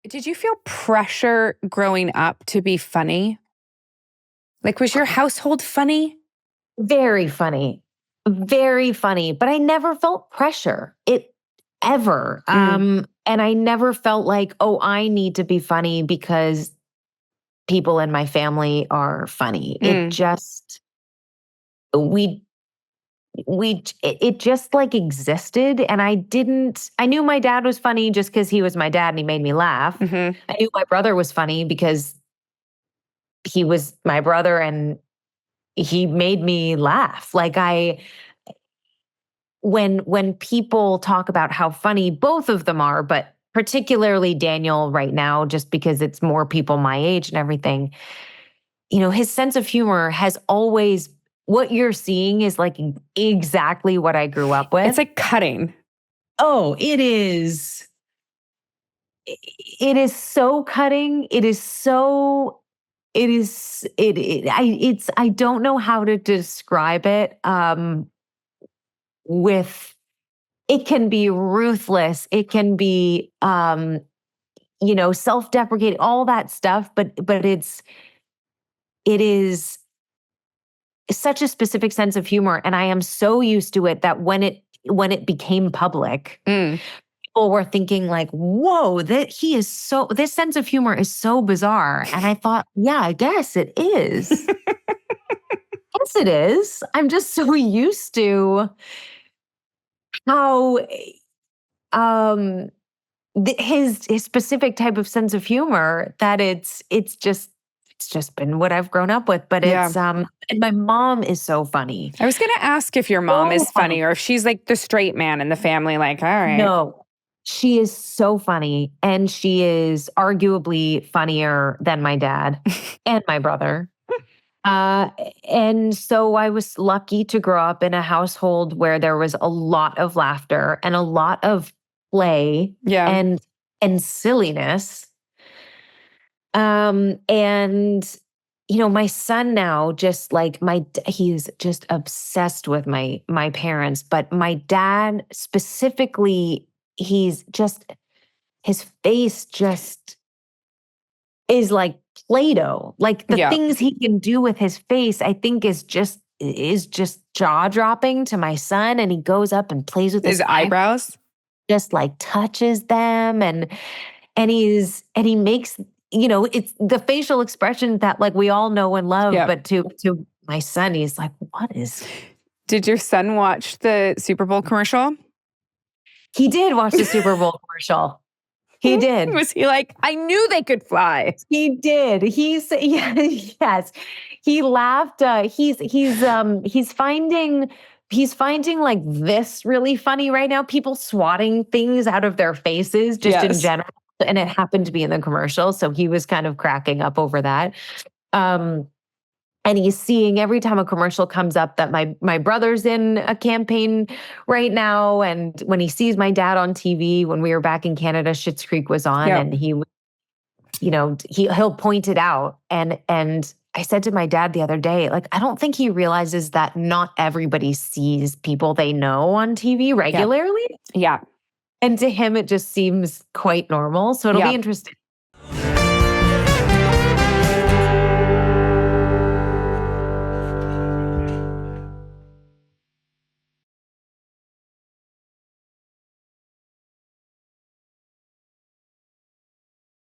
Did you feel pressure growing up to be funny? Like, was your household funny? Very funny. Very funny. But I never felt pressure. Ever. And I never felt like, oh, I need to be funny because people in my family are funny. It just we it just like existed. And I knew my dad was funny just because he was my dad and he made me laugh. I knew my brother was funny because he was my brother and he made me laugh. Like when people talk about how funny both of them are, but particularly Daniel right now, just because it's more people my age and everything, his sense of humor has always, what you're seeing is like exactly what I grew up with. It's like cutting. Oh, it is. It is so cutting. I don't know how to describe it. It can be ruthless. It can be, self-deprecating, all that stuff. But it is such a specific sense of humor. And I am so used to it that when it became public, people were thinking like, whoa, this sense of humor is so bizarre. And I thought, yeah, I guess it is. Yes, it is. I'm just so used to how his specific type of sense of humor that it's just been what I've grown up with. But it's and my mom is so funny. I was gonna ask if your mom is funny or if she's like the straight man in the family, like, all right. No, she is so funny. And she is arguably funnier than my dad and my brother. And so I was lucky to grow up in a household where there was a lot of laughter and a lot of play and silliness. And my son now, just like he's just obsessed with my parents, but my dad specifically, his face just is like Play-Doh. Like the things he can do with his face, I think is just jaw-dropping to my son. And he goes up and plays with his eyebrows, just like touches them, and he makes, it's the facial expression that like we all know and love. But to my son, he's like, what is? Did your son watch the Super Bowl commercial? He did watch the Super Bowl commercial. He did. Was he like, I knew they could fly? He did. Yes. He laughed. He's finding like this really funny right now. People swatting things out of their faces just in general. And it happened to be in the commercial. So he was kind of cracking up over that. And he's seeing every time a commercial comes up that my brother's in a campaign right now. And when he sees my dad on TV, when we were back in Canada, Schitt's Creek was on, and he'll point it out. And I said to my dad the other day, like, I don't think he realizes that not everybody sees people they know on TV regularly. Yeah. And to him, it just seems quite normal. So it'll be interesting